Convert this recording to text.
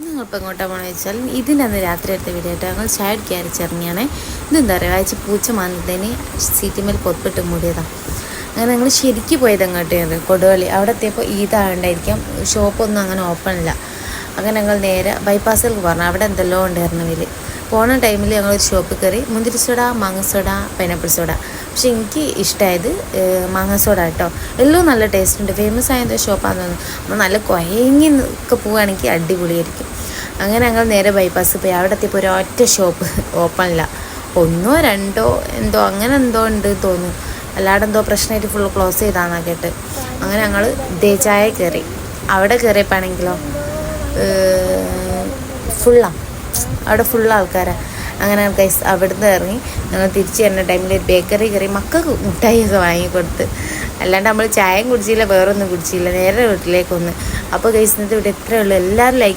ഞങ്ങളിപ്പോൾ എങ്ങോട്ടാണ് പോകണമെന്ന് വെച്ചാൽ ഇതിനന്ന് രാത്രി എടുത്ത വീഡിയോ ആയിട്ട് ഞങ്ങൾ ചായ അടിക്കാൻ അരച്ചിറങ്ങിയാണേ. ഇതെന്താ പറയുക, വായിച്ച് പൂച്ച മാന്നതിന് സീറ്റിന്മേൽ പൊത്തിട്ട് മൂടിയതാണ്. അങ്ങനെ ഞങ്ങൾ ശരിക്കും പോയത് എങ്ങോട്ടാണ് കൊടുവള്ളി. അവിടെ എത്തിയപ്പോൾ ഈദാണ്ടായിരിക്കാം, ഷോപ്പൊന്നും അങ്ങനെ ഓപ്പൺ ഇല്ല. അങ്ങനെ ഞങ്ങൾ നേരെ ബൈപ്പാസിലേക്ക് പറഞ്ഞു. അവിടെ എന്തെല്ലോ ഉണ്ടായിരുന്നു ഇതിൽ. പോണ ടൈമിൽ ഞങ്ങളൊരു ഷോപ്പിൽ കയറി. മുന്തിരി സോഡ, മാങ്ങ സോഡ, പൈനാപ്പിൾ സോഡ. പക്ഷെ എനിക്ക് ഇഷ്ടമായത് മാങ്ങ സോഡ കേട്ടോ. എല്ലാം നല്ല ടേസ്റ്റ് ഉണ്ട്. ഫേമസ് ആയ ഷോപ്പാണെന്ന് തോന്നുന്നു. നമ്മൾ നല്ല കുഴങ്ങി ഒക്കെ പോവുകയാണെങ്കിൽ അടിപൊളിയായിരിക്കും. അങ്ങനെ ഞങ്ങൾ നേരെ ബൈപ്പാസ് പോയി. അവിടെ എത്തിയപ്പോൾ ഒരൊറ്റ ഷോപ്പ് ഓപ്പണില്ല. ഒന്നോ രണ്ടോ എന്തോ അങ്ങനെ എന്തോ ഉണ്ട് തോന്നുന്നു. അല്ലാതെ എന്തോ പ്രശ്നമായിട്ട് ഫുള്ള് ക്ലോസ് ചെയ്താന്നാ കേട്ട്. അങ്ങനെ ഞങ്ങൾ ദേ ചായ കയറി. അവിടെ കയറിയപ്പോഴാണെങ്കിലോ ഫുള്ളാണ്. അവിടെ ഫുള്ള് ആൾക്കാരാണ്. അങ്ങനെ ഗൈസ് അവിടുന്ന് ഇറങ്ങി ഞങ്ങൾ തിരിച്ച് വരുന്ന ടൈമിൽ ഒരു ബേക്കറി കയറി മക്കൾക്ക് മിഠായിയൊക്കെ വാങ്ങിക്കൊടുത്ത്. അല്ലാണ്ട് നമ്മൾ ചായയും കുടിച്ചില്ല, വേറൊന്നും കുടിച്ചില്ല, നേരെ വീട്ടിലേക്കൊന്ന്. അപ്പോൾ ഗൈസ് ഇന്നത്തെ ഇവിടെ എത്രയേ ഉള്ളൂ. എല്ലാവരും ലൈക്ക്